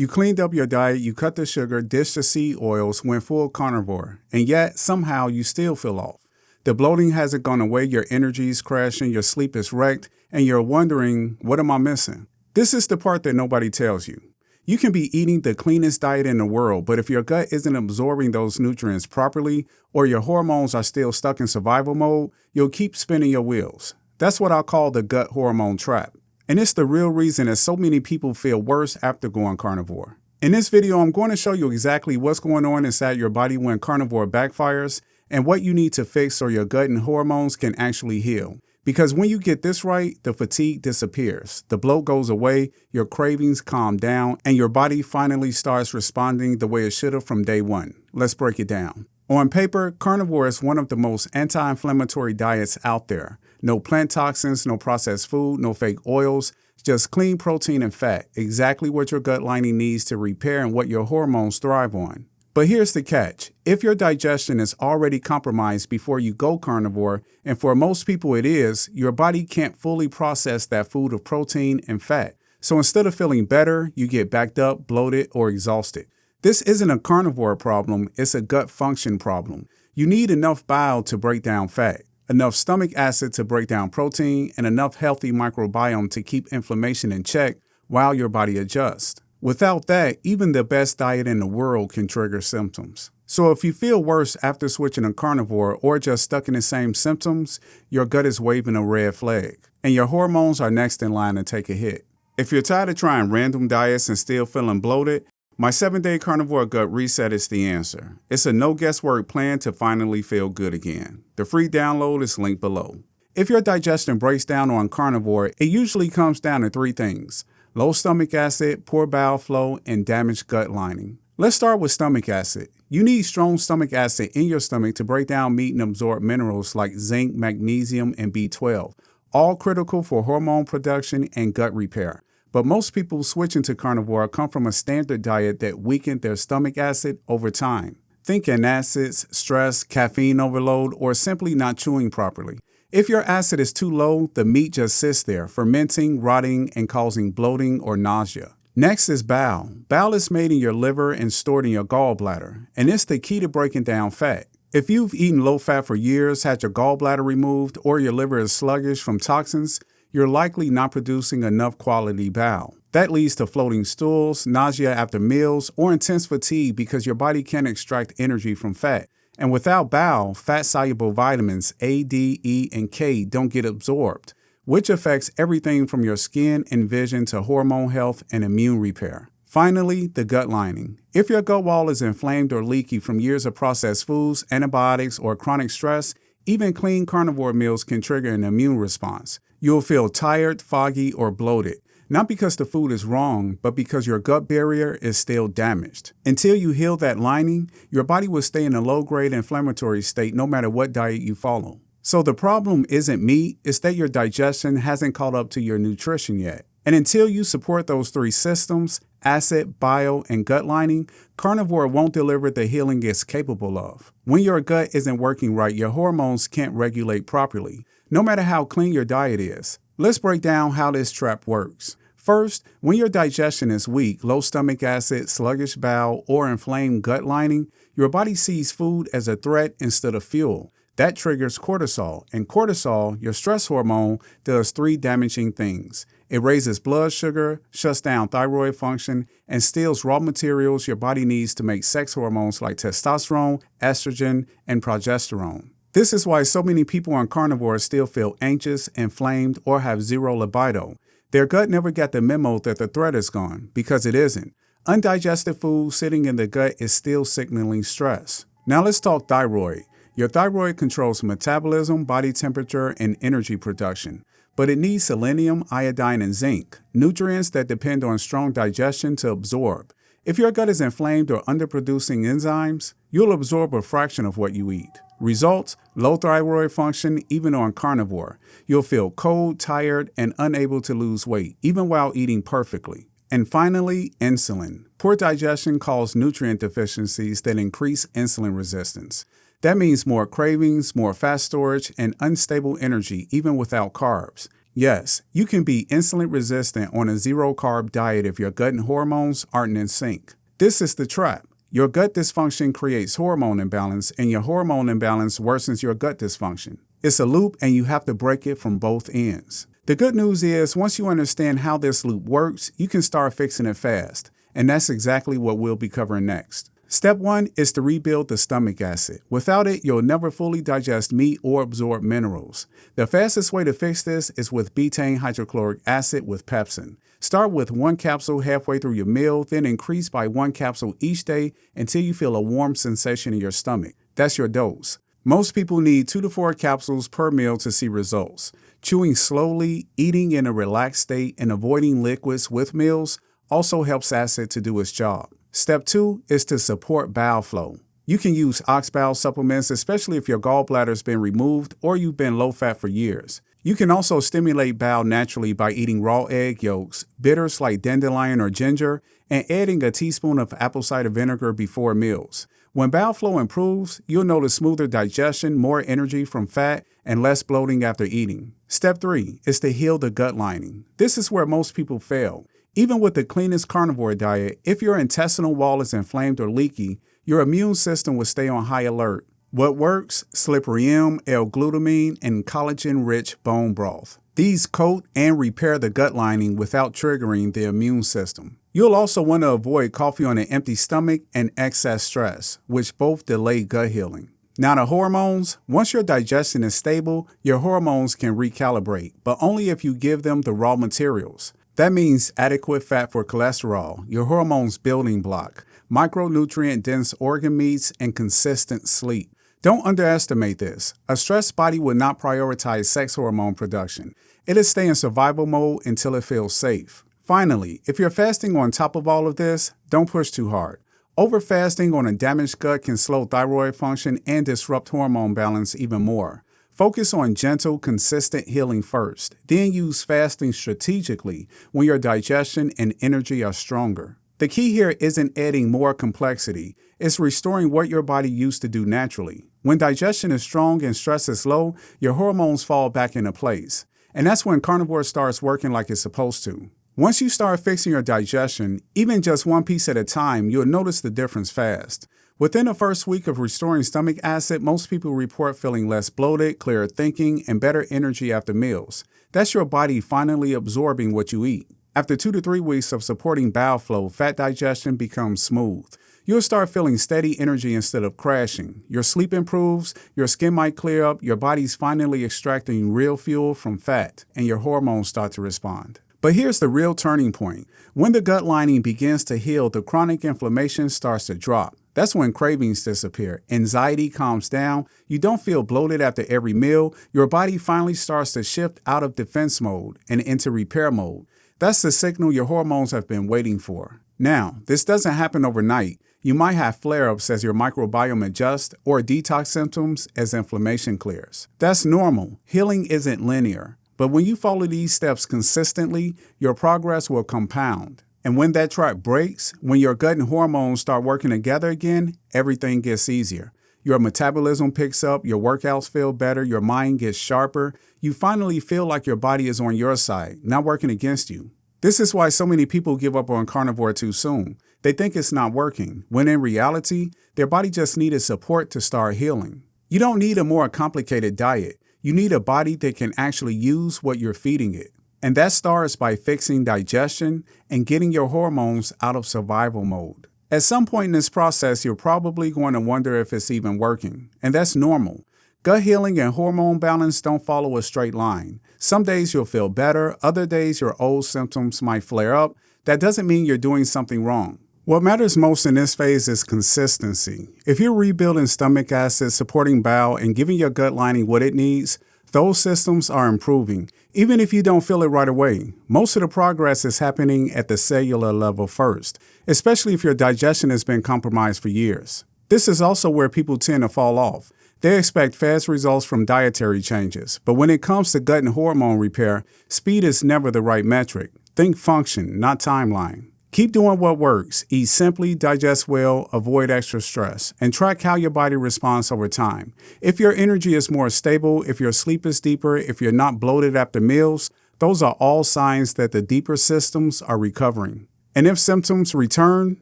You cleaned up your diet, you cut the sugar, ditched the seed oils, went full carnivore, and yet somehow you still feel off. The bloating hasn't gone away, your energy is crashing, your sleep is wrecked, and you're wondering, what am I missing? This is the part that nobody tells you. You can be eating the cleanest diet in the world, but if your gut isn't absorbing those nutrients properly, or your hormones are still stuck in survival mode, you'll keep spinning your wheels. That's what I call the gut hormone trap. And it's the real reason that so many people feel worse after going carnivore. In this video, I'm going to show you exactly what's going on inside your body when carnivore backfires and what you need to fix so your gut and hormones can actually heal. Because when you get this right, the fatigue disappears, the bloat goes away, your cravings calm down, and your body finally starts responding the way it should have from day one. Let's break it down. On paper, carnivore is one of the most anti-inflammatory diets out there. No plant toxins, no processed food, no fake oils, just clean protein and fat, exactly what your gut lining needs to repair and what your hormones thrive on. But here's the catch. If your digestion is already compromised before you go carnivore, and for most people it is, your body can't fully process that food of protein and fat. So instead of feeling better, you get backed up, bloated, or exhausted. This isn't a carnivore problem, it's a gut function problem. You need enough bile to break down fat, enough stomach acid to break down protein, and enough healthy microbiome to keep inflammation in check while your body adjusts. Without that, even the best diet in the world can trigger symptoms. So if you feel worse after switching to carnivore or just stuck in the same symptoms, your gut is waving a red flag, and your hormones are next in line to take a hit. If you're tired of trying random diets and still feeling bloated, my 7-day carnivore gut reset is the answer. It's a no guesswork plan to finally feel good again. The free download is linked below. If your digestion breaks down on carnivore, it usually comes down to 3 things: low stomach acid, poor bile flow, and damaged gut lining. Let's start with stomach acid. You need strong stomach acid in your stomach to break down meat and absorb minerals like zinc, magnesium, and B12, all critical for hormone production and gut repair. But most people switching to carnivore come from a standard diet that weakened their stomach acid over time. Think antacids, stress, caffeine overload, or simply not chewing properly. If your acid is too low, the meat just sits there, fermenting, rotting, and causing bloating or nausea. Next is bile. Bile is made in your liver and stored in your gallbladder, and it's the key to breaking down fat. If you've eaten low fat for years, had your gallbladder removed, or your liver is sluggish from toxins, you're likely not producing enough quality bile. That leads to floating stools, nausea after meals, or intense fatigue because your body can't extract energy from fat. And without bile, fat-soluble vitamins A, D, E, and K don't get absorbed, which affects everything from your skin and vision to hormone health and immune repair. Finally, the gut lining. If your gut wall is inflamed or leaky from years of processed foods, antibiotics, or chronic stress, even clean carnivore meals can trigger an immune response. You'll feel tired, foggy, or bloated, not because the food is wrong, but because your gut barrier is still damaged. Until you heal that lining, your body will stay in a low-grade inflammatory state no matter what diet you follow. So the problem isn't meat, it's that your digestion hasn't caught up to your nutrition yet. And until you support those 3 systems, acid, bile, and gut lining, carnivore won't deliver the healing it's capable of. When your gut isn't working right, your hormones can't regulate properly, no matter how clean your diet is. Let's break down how this trap works. First, when your digestion is weak, low stomach acid, sluggish bowel, or inflamed gut lining, your body sees food as a threat instead of fuel. That triggers cortisol, and cortisol, your stress hormone, does 3 damaging things. It raises blood sugar, shuts down thyroid function, and steals raw materials your body needs to make sex hormones like testosterone, estrogen, and progesterone. This is why so many people on carnivore still feel anxious, inflamed, or have zero libido. Their gut never got the memo that the threat is gone, because it isn't. Undigested food sitting in the gut is still signaling stress. Now let's talk thyroid. Your thyroid controls metabolism, body temperature, and energy production. But it needs selenium, iodine, and zinc, nutrients that depend on strong digestion to absorb. If your gut is inflamed or underproducing enzymes, you'll absorb a fraction of what you eat. Results: low thyroid function even on carnivore. You'll feel cold, tired, and unable to lose weight, even while eating perfectly. And finally, insulin. Poor digestion causes nutrient deficiencies that increase insulin resistance. That means more cravings, more fat storage, and unstable energy even without carbs. Yes, you can be insulin resistant on a zero-carb diet if your gut and hormones aren't in sync. This is the trap. Your gut dysfunction creates hormone imbalance, and your hormone imbalance worsens your gut dysfunction. It's a loop, and you have to break it from both ends. The good news is, once you understand how this loop works, you can start fixing it fast. And that's exactly what we'll be covering next. Step 1 is to rebuild the stomach acid. Without it, you'll never fully digest meat or absorb minerals. The fastest way to fix this is with betaine hydrochloric acid with pepsin. Start with 1 capsule halfway through your meal, then increase by 1 capsule each day until you feel a warm sensation in your stomach. That's your dose. Most people need 2 to 4 capsules per meal to see results. Chewing slowly, eating in a relaxed state, and avoiding liquids with meals also helps acid to do its job. Step 2 is to support bile flow. You can use ox bile supplements, especially if your gallbladder's been removed or you've been low-fat for years. You can also stimulate bile naturally by eating raw egg yolks, bitters like dandelion or ginger, and adding a teaspoon of apple cider vinegar before meals. When bile flow improves, you'll notice smoother digestion, more energy from fat, and less bloating after eating. Step 3 is to heal the gut lining. This is where most people fail. Even with the cleanest carnivore diet, if your intestinal wall is inflamed or leaky, your immune system will stay on high alert. What works? Slippery M, L-glutamine, and collagen-rich bone broth. These coat and repair the gut lining without triggering the immune system. You'll also want to avoid coffee on an empty stomach and excess stress, which both delay gut healing. Now the hormones, once your digestion is stable, your hormones can recalibrate, but only if you give them the raw materials. That means adequate fat for cholesterol, your hormones building block, micronutrient-dense organ meats, and consistent sleep. Don't underestimate this. A stressed body will not prioritize sex hormone production. It'll stay in survival mode until it feels safe. Finally, if you're fasting on top of all of this, don't push too hard. Overfasting on a damaged gut can slow thyroid function and disrupt hormone balance even more. Focus on gentle, consistent healing first. Then use fasting strategically when your digestion and energy are stronger. The key here isn't adding more complexity. It's restoring what your body used to do naturally. When digestion is strong and stress is low, your hormones fall back into place. And that's when Carnivore starts working like it's supposed to. Once you start fixing your digestion, even just one piece at a time, you'll notice the difference fast. Within the first week of restoring stomach acid, most people report feeling less bloated, clearer thinking, and better energy after meals. That's your body finally absorbing what you eat. After 2 to 3 weeks of supporting bile flow, fat digestion becomes smooth. You'll start feeling steady energy instead of crashing. Your sleep improves, your skin might clear up, your body's finally extracting real fuel from fat, and your hormones start to respond. But here's the real turning point. When the gut lining begins to heal, the chronic inflammation starts to drop. That's when cravings disappear, anxiety calms down, you don't feel bloated after every meal, your body finally starts to shift out of defense mode and into repair mode. That's the signal your hormones have been waiting for. Now, this doesn't happen overnight. You might have flare-ups as your microbiome adjusts or detox symptoms as inflammation clears. That's normal. Healing isn't linear. But when you follow these steps consistently, your progress will compound. And when that track breaks, when your gut and hormones start working together again, everything gets easier. Your metabolism picks up, your workouts feel better, your mind gets sharper. You finally feel like your body is on your side, not working against you. This is why so many people give up on carnivore too soon. They think it's not working, when in reality, their body just needed support to start healing. You don't need a more complicated diet. You need a body that can actually use what you're feeding it. And that starts by fixing digestion and getting your hormones out of survival mode. At some point in this process, you're probably going to wonder if it's even working. And that's normal. Gut healing and hormone balance don't follow a straight line. Some days you'll feel better, other days your old symptoms might flare up. That doesn't mean you're doing something wrong. What matters most in this phase is consistency. If you're rebuilding stomach acid, supporting bile, and giving your gut lining what it needs, those systems are improving, even if you don't feel it right away. Most of the progress is happening at the cellular level first, especially if your digestion has been compromised for years. This is also where people tend to fall off. They expect fast results from dietary changes, but when it comes to gut and hormone repair, speed is never the right metric. Think function, not timeline. Keep doing what works. Eat simply, digest well, avoid extra stress, and track how your body responds over time. If your energy is more stable, if your sleep is deeper, if you're not bloated after meals, those are all signs that the deeper systems are recovering. And if symptoms return,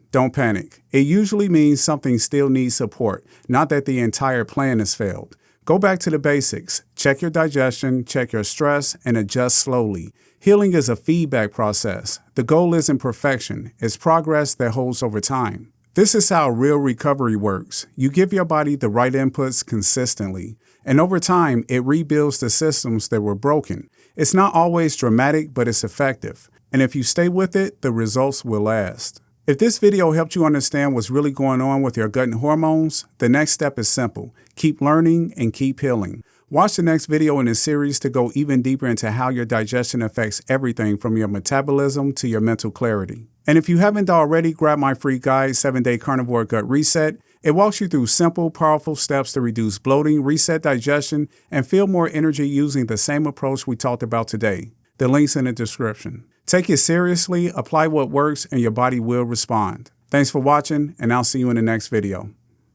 don't panic. It usually means something still needs support, not that the entire plan has failed. Go back to the basics. Check your digestion, check your stress, and adjust slowly. Healing is a feedback process. The goal isn't perfection, it's progress that holds over time. This is how real recovery works. You give your body the right inputs consistently, and over time, it rebuilds the systems that were broken. It's not always dramatic, but it's effective. And if you stay with it, the results will last. If this video helped you understand what's really going on with your gut and hormones, the next step is simple. Keep learning and keep healing. Watch the next video in this series to go even deeper into how your digestion affects everything from your metabolism to your mental clarity. And if you haven't already, grab my free guide, 7-Day Carnivore Gut Reset. It walks you through simple, powerful steps to reduce bloating, reset digestion, and feel more energy using the same approach we talked about today. The link's in the description. Take it seriously, apply what works, and your body will respond. Thanks for watching, and I'll see you in the next video.